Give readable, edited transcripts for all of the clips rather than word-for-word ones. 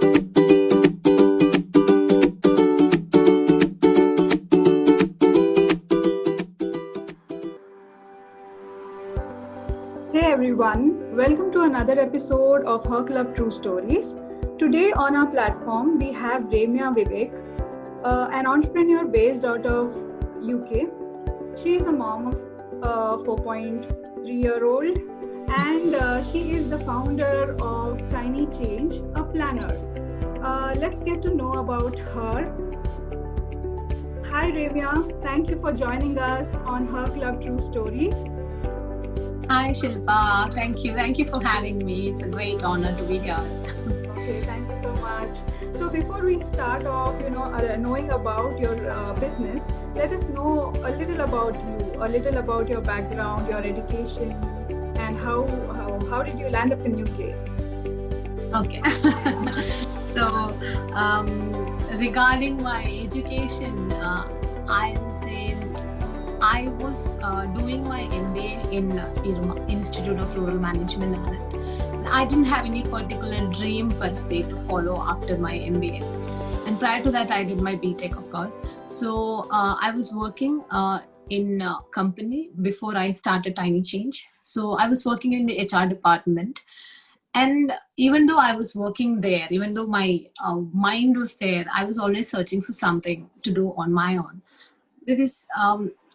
Hey everyone, welcome to another episode of Her Club True Stories. Today on our platform we have Ramya Vivek, an entrepreneur based out of UK. She is a mom of a 4.3-year-old and she is the founder of Tiny Change, a planner. Let's get to know about her. Hi Ramya, thank you for joining us on Her Club True Stories. Hi Shilpa, thank you. Thank you for having me. It's a great honor to be here. Okay, thank you so much. So before we start off, knowing about your business, let us know a little about you, a little about your background, your education, and how did you land up in UK? Okay. So regarding my education, I will say I was doing my MBA in IRMA, Institute of Rural Management. I didn't have any particular dream per se to follow after my MBA. And prior to that, I did my BTech, of course. So I was working in a company before I started Tiny Change. So I was working in the HR department. And even though I was working there, even though my mind was there, I was always searching for something to do on my own. Because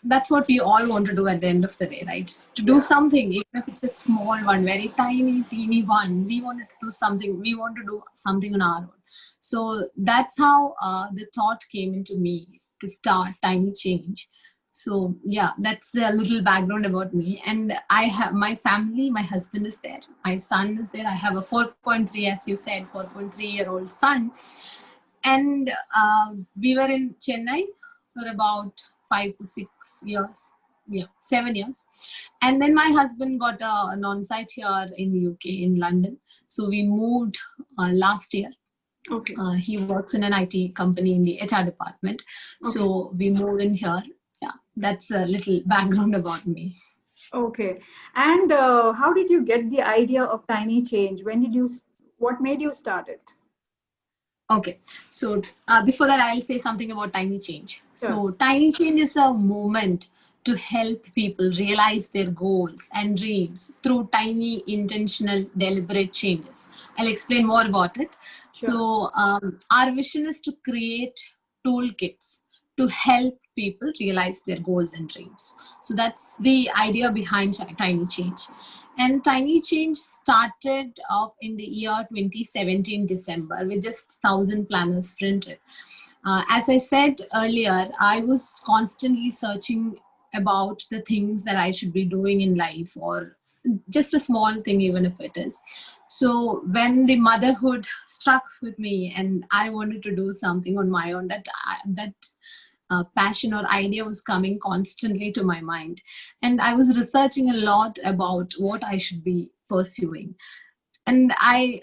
that's what we all want to do at the end of the day, right? To do something, even if it's a small one, very tiny, teeny one, we want to do something. We want to do something on our own. So that's how the thought came into me to start Tiny Change. So yeah, that's a little background about me. And I have my family, my husband is there, my son is there. I have a 4.3, as you said, 4.3-year-old son. And we were in Chennai for about 5 to 6 years, 7 years. And then my husband got an on-site here in UK, in London. So we moved last year. Okay. He works in an IT company in the HR department. Okay. So we moved in here. Yeah, that's a little background about me. Okay. And how did you get the idea of Tiny Change? What made you start it? Okay, so before that, I'll say something about Tiny Change. Sure. So Tiny Change is a movement to help people realize their goals and dreams through tiny, intentional, deliberate changes. I'll explain more about it. Sure. So our vision is to create toolkits to help people realize their goals and dreams. So that's the idea behind Tiny Change. And Tiny Change started off in the year 2017, December, with just 1,000 planners printed. As I said earlier, I was constantly searching about the things that I should be doing in life, or just a small thing, even if it is. So when the motherhood struck with me and I wanted to do something on my own, that passion or idea was coming constantly to my mind. And I was researching a lot about what I should be pursuing. And I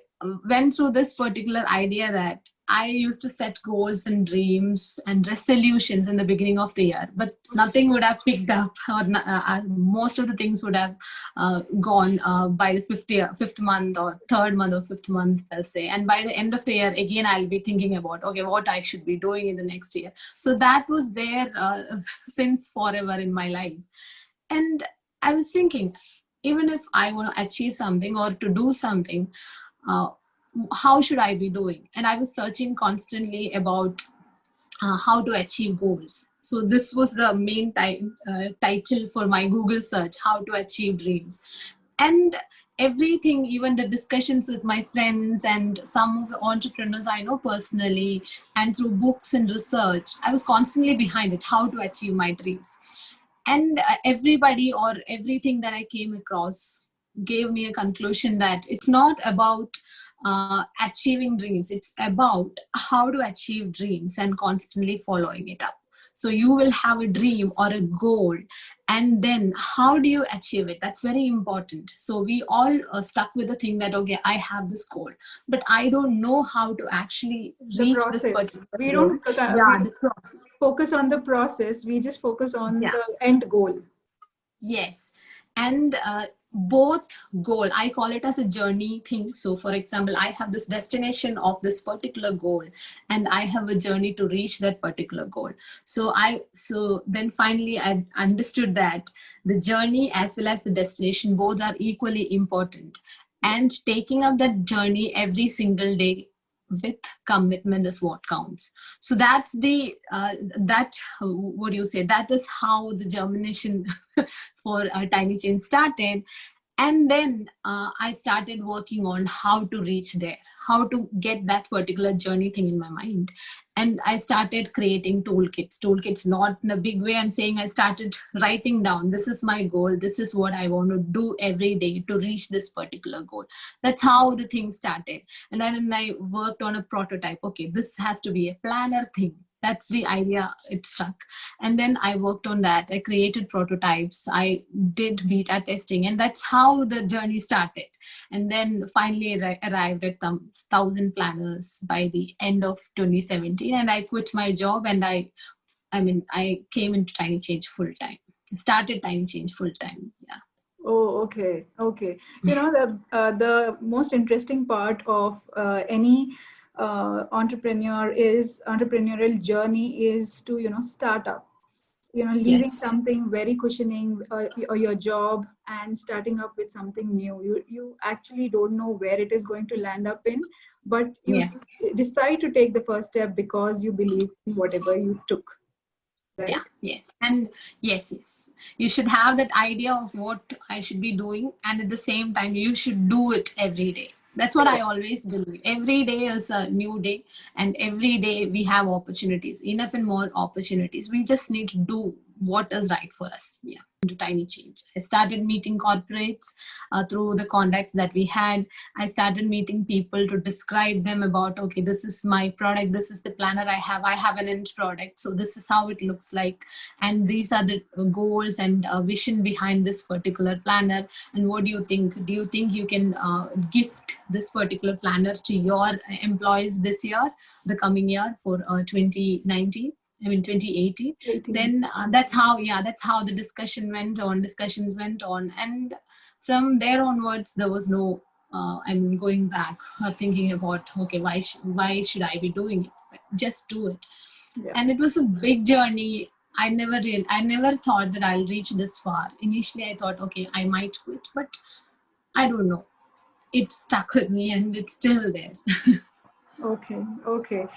went through this particular idea that I used to set goals and dreams and resolutions in the beginning of the year, but nothing would have picked up, or most of the things would have gone by the fifth month or third month or fifth month per se. And by the end of the year, again, I'll be thinking about, okay, what I should be doing in the next year. So that was there since forever in my life. And I was thinking, even if I want to achieve something or to do something, how should I be doing? And I was searching constantly about how to achieve goals. So this was the main title for my Google search, how to achieve dreams. And everything, even the discussions with my friends and some of the entrepreneurs I know personally, and through books and research, I was constantly behind it, how to achieve my dreams. And everybody or everything that I came across gave me a conclusion that it's not about achieving dreams. It's about how to achieve dreams and constantly following it up. So you will have a dream or a goal, and then how do you achieve it? That's very important. So we all are stuck with the thing that, okay, I have this goal, but I don't know how to actually reach this particular we goal. don't The process. Focus on the process. We just focus on the end goal. Yes. And both goal, I call it as a journey thing. So for example, I have this destination of this particular goal, and I have a journey to reach that particular goal. So then finally I understood that the journey as well as the destination both are equally important, and taking up that journey every single day with commitment is what counts. So that's the that what do you say, that is how the germination for Tiny Change started. And then I started working on how to reach there, how to get that particular journey thing in my mind. And I started creating toolkits, not in a big way. I'm saying I started writing down, this is my goal, this is what I want to do every day to reach this particular goal. That's how the thing started. And then I worked on a prototype. Okay, this has to be a planner thing. That's the idea, it struck. And then I worked on that. I created prototypes, I did beta testing, and that's how the journey started. And then finally arrived at 1,000 planners by the end of 2017. And I quit my job, and I came into Tiny Change full time. Started Tiny Change full time. Yeah. Oh, okay, okay. You know, the most interesting part of any entrepreneurial journey is to, you know, start up. You know, leaving Yes. something very cushioning, or your job, and starting up with something new. You actually don't know where it is going to land up in, but you Yeah. decide to take the first step because you believe in whatever you took, Yeah. right? Yes. And yes, you should have that idea of what I should be doing, and at the same time you should do it every day. That's what I always believe. Every day is a new day, and every day we have opportunities, enough and more opportunities. We just need to do what is right for us. Yeah. To Tiny Change, I started meeting corporates through the contacts that we had. I started meeting people to describe them about, okay, this is my product, this is the planner I have an end product, so this is how it looks like, and these are the goals and vision behind this particular planner. And what do you think? Do you think you can gift this particular planner to your employees this year, the coming year for 2019? 2018. 18. Then that's how the discussions went on. And from there onwards, there was no going back or thinking about, okay, why should I be doing it? Just do it. Yeah. And it was a big journey. I never thought that I'll reach this far. Initially I thought, okay, I might quit, but I don't know, it stuck with me and it's still there. Okay, okay.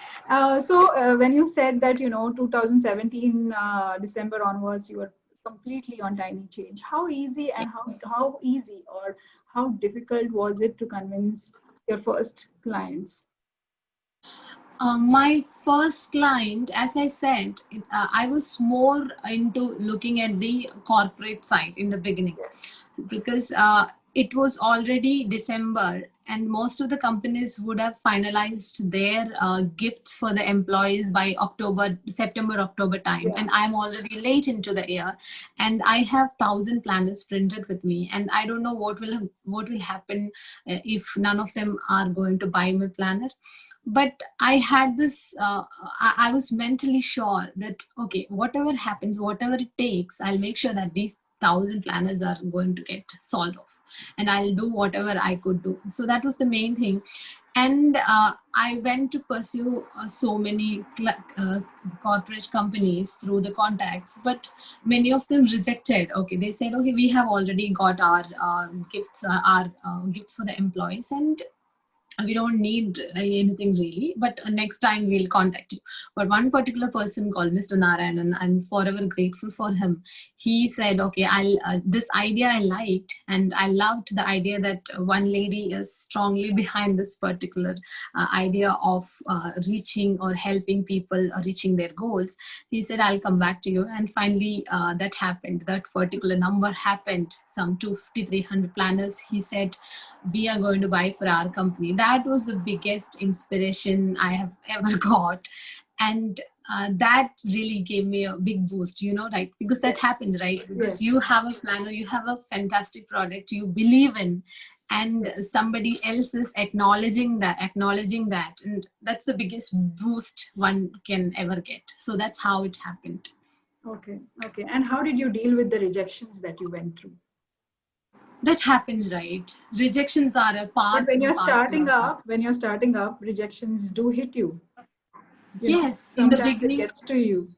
So when you said that, you know, 2017 December onwards, you were completely on Tiny Change. How easy and how easy or how difficult was it to convince your first clients? My first client, as I said, I was more into looking at the corporate side in the beginning, Yes. because it was already December, and most of the companies would have finalized their gifts for the employees by September, October time. Yeah. And I'm already late into the year, and I have 1,000 planners printed with me, and I don't know what will happen if none of them are going to buy my planner. But I had this I was mentally sure that, okay, whatever happens, whatever it takes, I'll make sure that these 1,000 planners are going to get sold off, and I'll do whatever I could do. So that was the main thing. And I went to pursue so many corporate companies through the contacts, but many of them rejected. Okay, they said, okay, we have already got our gifts for the employees, and we don't need anything really, but next time we'll contact you. But one particular person called Mr. Narayan, and I'm forever grateful for him. He said, okay, I'll this idea I liked, and I loved the idea that one lady is strongly behind this particular idea of reaching or helping people reaching their goals. He said, I'll come back to you. And finally that happened. That particular number happened, some 250, 300 planners. He said, we are going to buy for our company. That was the biggest inspiration I have ever got. And that really gave me a big boost, right? Because that happens, right? Because you have a planner, you have a fantastic product you believe in, and somebody else is acknowledging that. And that's the biggest boost one can ever get. So that's how it happened. Okay. And how did you deal with the rejections that you went through? That happens, right? Rejections are a But part and parcel of it. when you're starting up, rejections do hit you. You know, Yes, in the sometimes it beginning, gets to you.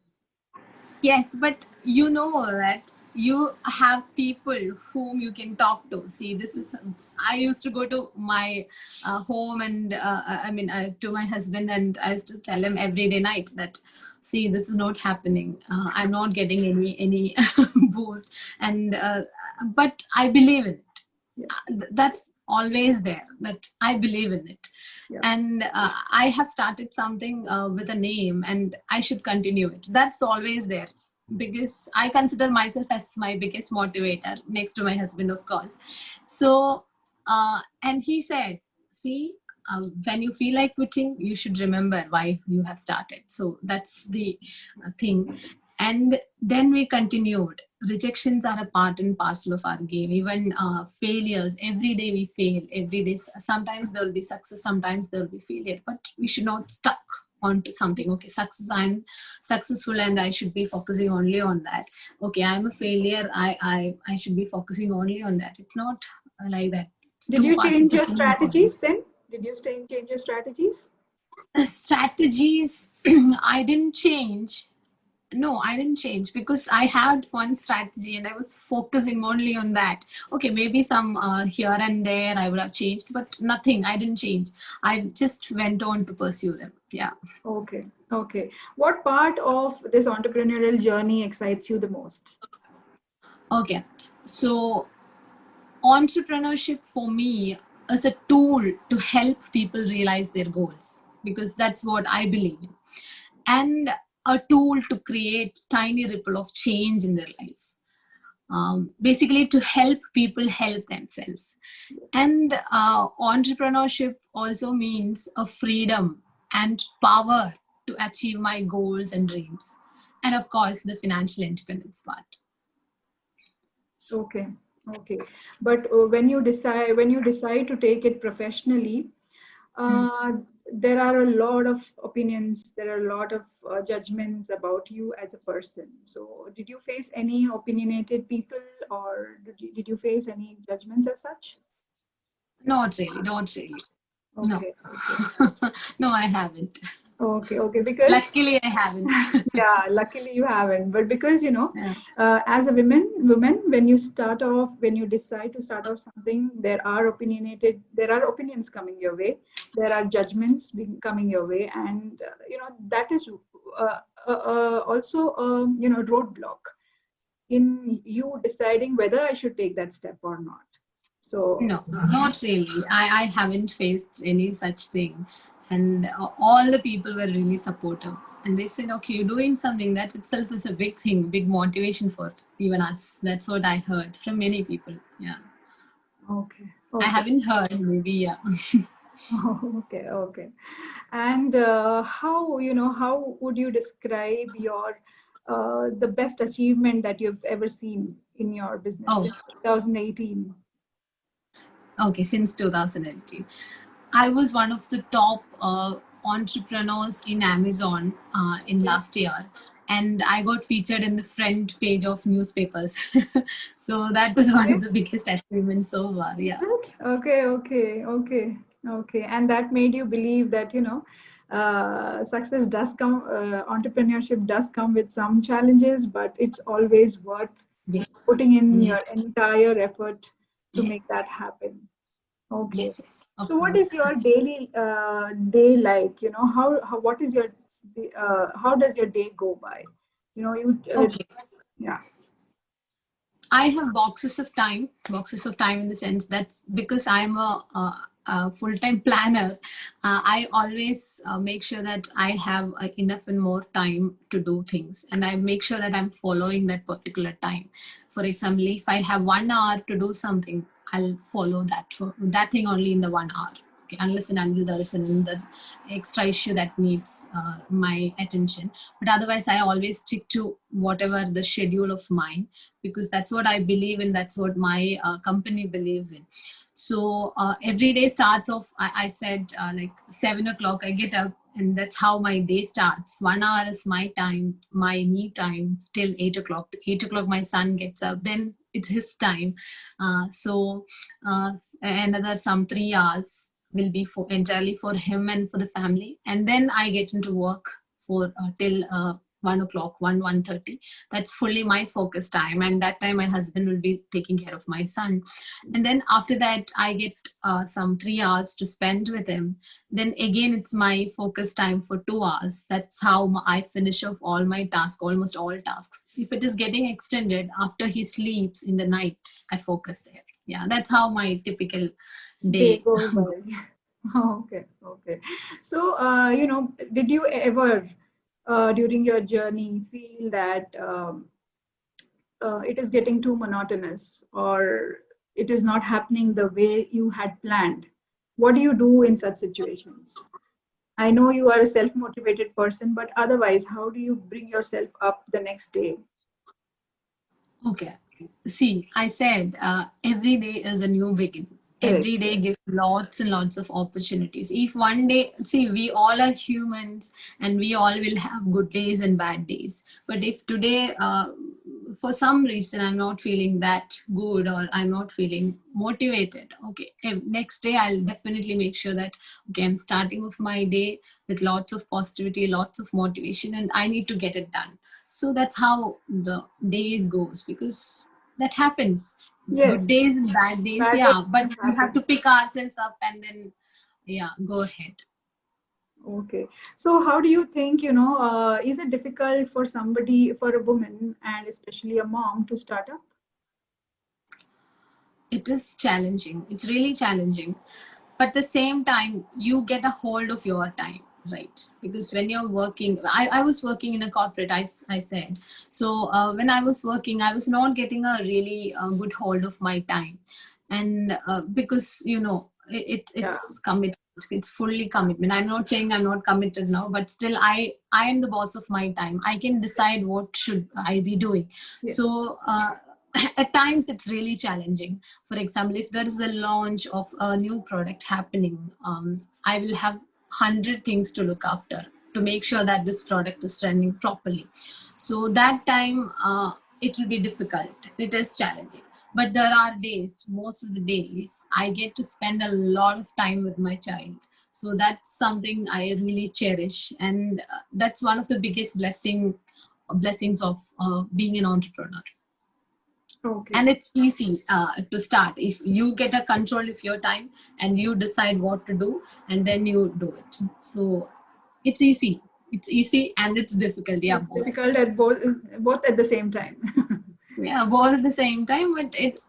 yes, but you know that you have people whom you can talk to. See, this is, I used to go to my home and to my husband, and I used to tell him every day night that, see, this is not happening. I'm not getting any boost, and but I believe in it. Yes. That's always there, that I believe in it. Yeah. And I have started something with a name, and I should continue it. That's always there, because I consider myself as my biggest motivator, next to my husband, of course. So and he said, see, when you feel like quitting, you should remember why you have started. So that's the thing. And then we continued. Rejections are a part and parcel of our game. Even failures, every day we fail. Every day, sometimes there will be success, sometimes there will be failure, but we should not stuck onto something. Okay, success, I'm successful and I should be focusing only on that. Okay, I'm a failure, I should be focusing only on that. It's not like that. It's Did two you parts of change the your same coin. strategies then? Did you change your strategies? Strategies, I didn't change. No, I didn't change, because I had one strategy and I was focusing only on that. Okay, maybe some here and there I would have changed, but nothing. I didn't change. I just went on to pursue them. Yeah. Okay. Okay. What part of this entrepreneurial journey excites you the most? Okay. So, entrepreneurship for me is a tool to help people realize their goals, because that's what I believe in, and a tool to create tiny ripple of change in their life. Basically, to help people help themselves. And entrepreneurship also means a freedom and power to achieve my goals and dreams, and of course the financial independence part. Okay. Okay. But when you decide to take it professionally, Hmm. uh, there are a lot of opinions, there are a lot of judgments about you as a person. So did you face any opinionated people, or did you face any judgments as such? Not really, not really. No. Okay. Okay. No, I haven't. Okay. Okay. Because Luckily, I haven't. yeah, luckily you haven't. But because Yeah. as a woman, when you start off, when you decide to start off something, there are opinions coming your way, there are judgments coming your way, and that is also roadblock in you deciding whether I should take that step or not. So No, not really. I haven't faced any such thing. And all the people were really supportive. And they said, okay, you're doing something. That itself is a big thing, big motivation for even us. That's what I heard from many people. Yeah. okay, I okay. haven't heard, maybe, yeah. Okay, okay. And how would you describe your the best achievement that you've ever seen in your business Oh, since 2018? okay, since 2018. I was one of the top entrepreneurs in Amazon in Okay. last year, and I got featured in the front page of newspapers. So that was one Okay. of the biggest achievements so far. Is Yeah. it? Okay, okay, okay, okay. And that made you believe that, success does come, entrepreneurship does come with some challenges, but it's always worth Yes. putting in your Yes. entire effort to make Yes. that happen. Okay. Yes. Yes. Of So what is course. your daily day like? How what is your how does your day go by? You Okay. yeah. I have boxes of time in the sense that's because I'm a full-time planner. I always make sure that I have enough and more time to do things, and I make sure that I'm following that particular time. For example, if I have 1 hour to do something, I'll follow that for that thing only in the 1 hour. Okay, unless and until there is another extra issue that needs my attention. But otherwise, I always stick to whatever the schedule of mine, because that's what I believe in. That's what my company believes in. So every day starts off, I said like 7 o'clock, I get up, and that's how my day starts. 1 hour is my time, my me time till 8 o'clock. 8 o'clock, my son gets up. Then it's his time. So another some 3 hours will be for entirely for him and for the family, and then I get into work for till 1 o'clock, 1:30. That's fully my focus time, and that time my husband will be taking care of my son. And then after that I get some 3 hours to spend with him. Then again it's my focus time for 2 hours. That's how I finish off all my tasks, almost all tasks. If it is getting extended after he sleeps in the night, I focus there. Yeah, that's how my typical Day day goes by. goes. Okay, okay. So, did you ever, during your journey, feel that it is getting too monotonous, or it is not happening the way you had planned? What do you do in such situations? I know you are a self-motivated person, but otherwise, how do you bring yourself up the next day? Okay. See, I said every day is a new beginning. Every Correct. day Yes. gives lots and lots of opportunities. If one day, see, we all are humans and we all will have good days and bad days. But if today, for some reason, I'm not feeling that good or I'm not feeling motivated, okay, next day I'll definitely make sure that, okay, I'm starting off my day with lots of positivity, lots of motivation, and I need to get it done. So that's how the days goes, because that happens, good Yes. days and bad days, Bad yeah, but days we have happen. to pick ourselves up and then, yeah, go ahead. Okay. So how do you think, is it difficult for somebody, for a woman and especially a mom to start up? It is challenging, it's really challenging, but at the same time you get a hold of your time, right? Because when you're working, I was working in a corporate, I said. So when I was working, I was not getting a really good hold of my time. And because Yeah. it's commitment, it's fully commitment. I'm not saying I'm not committed now, but still I am the boss of my time. I can decide what should I be doing. Yes. So at times it's really challenging. For example, if there is a launch of a new product happening, I will have 100 things to look after to make sure that this product is running properly. So that time it will be difficult, it is challenging. But there are days, most of the days I get to spend a lot of time with my child. So that's something I really cherish, and that's one of the biggest blessings of being an entrepreneur. Okay. And it's easy to start if you get a control of your time and you decide what to do and then you do it. So it's easy, it's easy and it's difficult, yeah, It's both. difficult at both at the same time. Yeah, both at the same time, but it's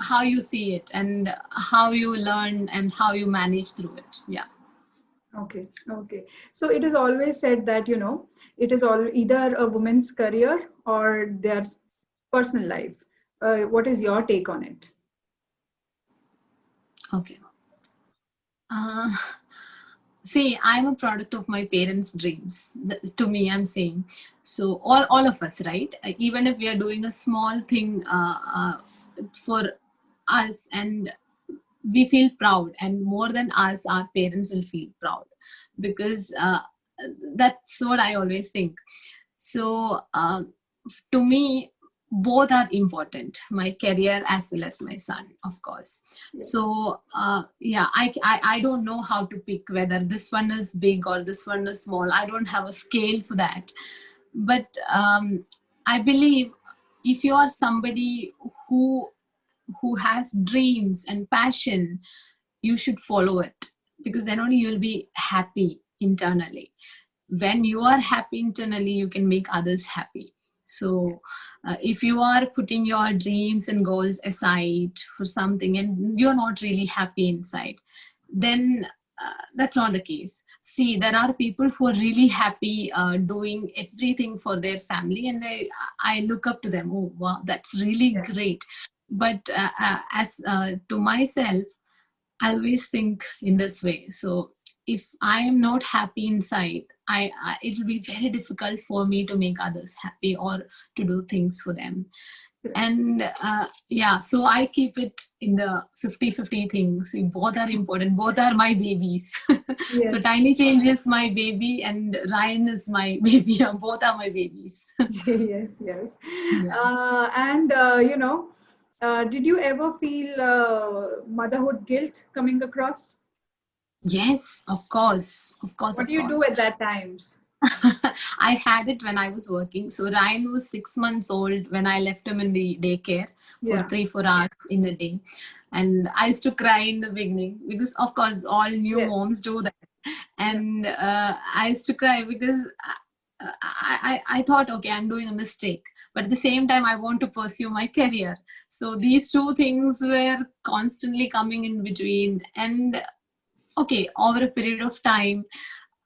how you see it and how you learn and how you manage through it. Yeah. Okay. Okay. So it is always said that, it is all either a woman's career or their personal life. What is your take on it? Okay. uh, See, I'm a product of my parents' dreams. To me, I'm saying. So all of us, right? Even if we are doing a small thing for us, and we feel proud, and more than us, our parents will feel proud, because that's what I always think. So to me, both are important, my career as well as my son, of course. Yes. So yeah, I don't know how to pick whether this one is big or this one is small. I don't have a scale for that. But I believe if you are somebody who who has dreams and passion, you should follow it, because then only you'll be happy internally. When you are happy internally, you can make others happy. So if you are putting your dreams and goals aside for something and you're not really happy inside, then that's not the case. See, there are people who are really happy doing everything for their family, and I look up to them. Oh wow, that's really Yes. great. But as to myself, I always think in this way. So if I am not happy inside, it will be very difficult for me to make others happy or to do things for them. And yeah, so I keep it in the 50-50 things. Both are important, both are my babies. So Yes. Tiny Change is my baby and Ryan is my baby. Both are my babies. Yes, yes. Yeah. And did you ever feel motherhood guilt coming across? Yes, of course, of course, What of do you do course. at that times? I had it when I was working. So Ryan was 6 months old when I left him in the daycare for Yeah. 3-4 hours in a day. And I used to cry in the beginning because, of course, all new Yes. moms do that. Yeah. And I used to cry because I thought, okay, I'm doing a mistake. But at the same time, I want to pursue my career. So these two things were constantly coming in between. And okay, over a period of time,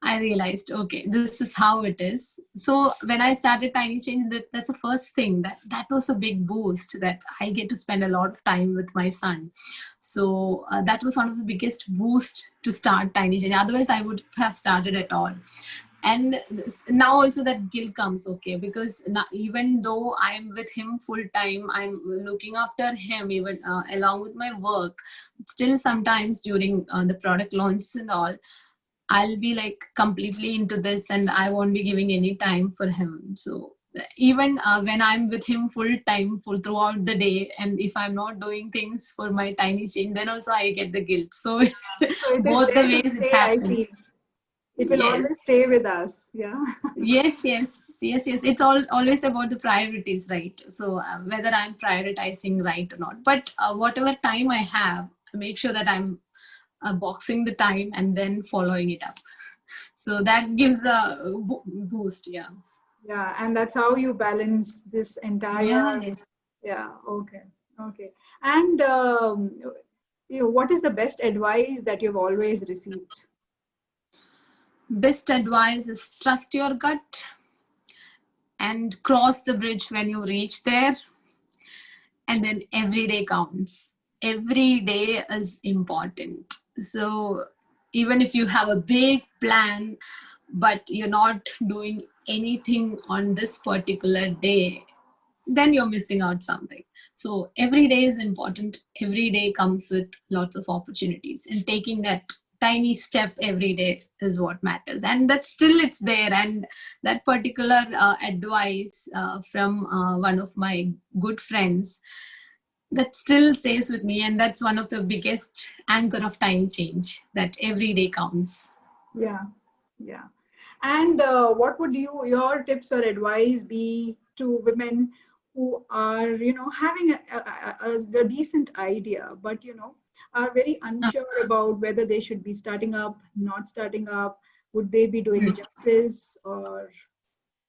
I realized, okay, this is how it is. So when I started Tiny Change, that's the first thing that was a big boost, that I get to spend a lot of time with my son. So that was one of the biggest boost to start Tiny Change. Otherwise, I would have started at all. And now also that guilt comes, okay, because now, even though I'm with him full time, I'm looking after him even along with my work. Still, sometimes during the product launches and all, I'll be like completely into this and I won't be giving any time for him. So even when I'm with him full time, full throughout the day, and if I'm not doing things for my Tiny Change, then also I get the guilt. So So it is both the there to ways it stay, I happens. feel. It will Yes. always stay with us. Yeah. Yes. It's always about the priorities, right? So whether I'm prioritizing right or not, but whatever time I have, make sure that I'm boxing the time and then following it up. So that gives a boost. Yeah. Yeah. And that's how you balance this entire. Yeah. Yes. Yeah. Okay. Okay. And what is the best advice that you've always received? Best advice is trust your gut and cross the bridge when you reach there. And then every day counts. Every day is important. So even if you have a big plan, but you're not doing anything on this particular day, then you're missing out something. So every day is important. Every day comes with lots of opportunities, and taking that tiny step every day is what matters. And that still it's there. And that particular advice from one of my good friends, that still stays with me, and that's one of the biggest anchor of Tiny Change, that every day counts. Yeah. Yeah. And what would your tips or advice be to women who are, having a decent idea, but, are very unsure about whether they should be starting up, not starting up, would they be doing justice, or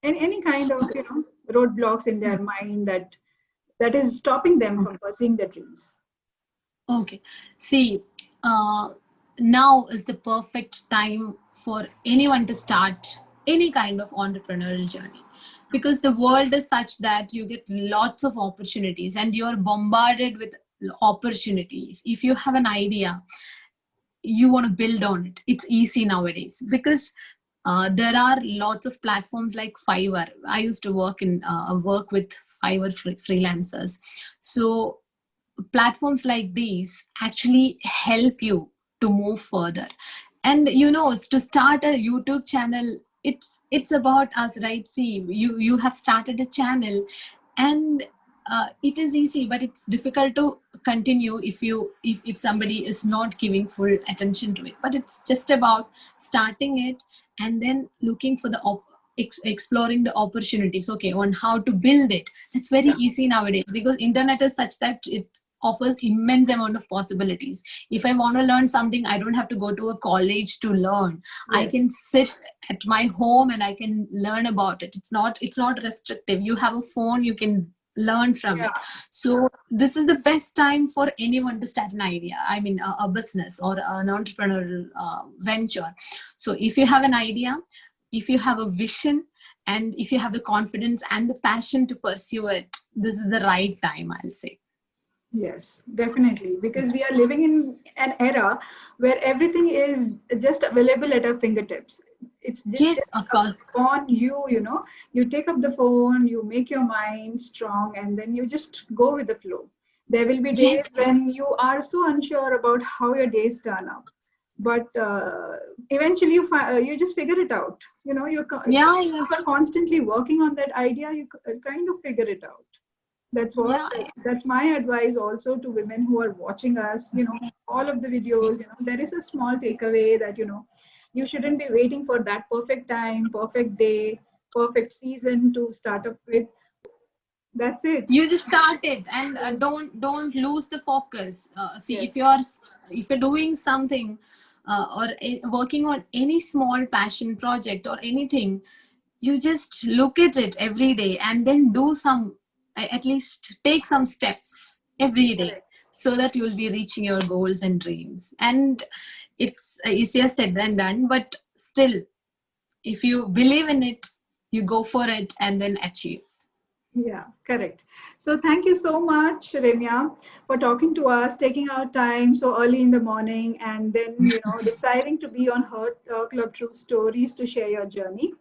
any kind of, roadblocks in their mind that is stopping them from pursuing their dreams? Okay. See, uh, now is the perfect time for anyone to start any kind of entrepreneurial journey, because the world is such that you get lots of opportunities and you're bombarded with opportunities. If you have an idea, you want to build on it, it's easy nowadays, because there are lots of platforms like Fiverr. I used to work with Fiverr freelancers. So platforms like these actually help you to move further. And to start a YouTube channel, it's about us, right? See, you have started a channel, and it is easy, but it's difficult to continue if somebody is not giving full attention to it. But it's just about starting it and then looking for the exploring the opportunities, okay, on how to build it. It's very easy nowadays, because internet is such that it offers immense amount of possibilities. If I want to learn something, I don't have to go to a college to learn. I Yes. can sit at my home and I can learn about it. It's not restrictive. You have a phone, you can learn from it. Yeah. So this is the best time for anyone to start an idea, I mean a business or an entrepreneurial venture. So if you have an idea, if you have a vision, and if you have the confidence and the passion to pursue it, this is the right time, I'll say. Yes, definitely. Because we are living in an era where everything is just available at our fingertips. It's Yes, just of course. upon you, you take up the phone, you make your mind strong, and then you just go with the flow. There will be days Yes, yes. when you are so unsure about how your days turn out, but eventually you just figure it out. Yeah, If you are yes. constantly working on that idea, you kind of figure it out. That's what Yeah, yes. that's my advice also to women who are watching us. All of the videos, there is a small takeaway that you shouldn't be waiting for that perfect time, perfect day, perfect season to start up with. That's it. You just start it, and Yes. don't lose the focus. See, Yes. if you're doing something, working on any small passion project or anything, you just look at it every day and then do some, at least take some steps every day, Correct. so that you will be reaching your goals and dreams. And it's easier said than done, but still, if you believe in it, you go for it and then achieve. Yeah, correct. So thank you so much, Remya, for talking to us, taking our time so early in the morning, and then deciding to be on her Club True Stories to share your journey.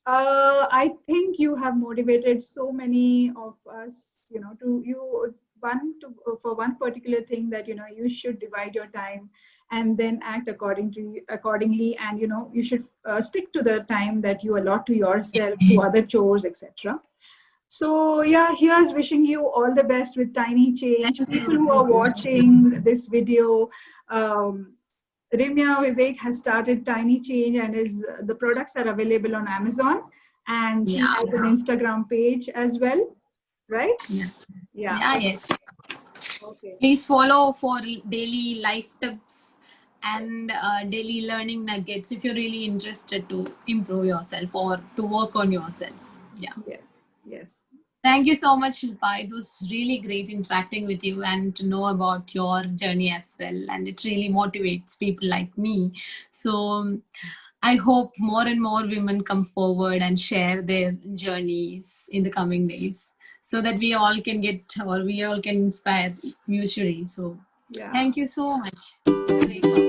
I think you have motivated so many of us, to you for one particular thing, that you should divide your time and then act accordingly, and you should stick to the time that you allot to yourself, to other chores, etc. So yeah, here's wishing you all the best with Tiny Thank Change. People you. who are watching this video, um, Rimya Vivek has started Tiny Change, and the products are available on Amazon, and she Yeah, has an Instagram page as well, right? yeah, Yeah. yeah, Okay. yes. Okay. Please follow for daily life tips and daily learning nuggets if you're really interested to improve yourself or to work on yourself. Yeah. Yes. Yes. Thank you so much, Shilpa. It was really great interacting with you and to know about your journey as well. And it really motivates people like me. So I hope more and more women come forward and share their journeys in the coming days, so that we all can we all can inspire mutually. So Yeah. thank you so much. It's great talking.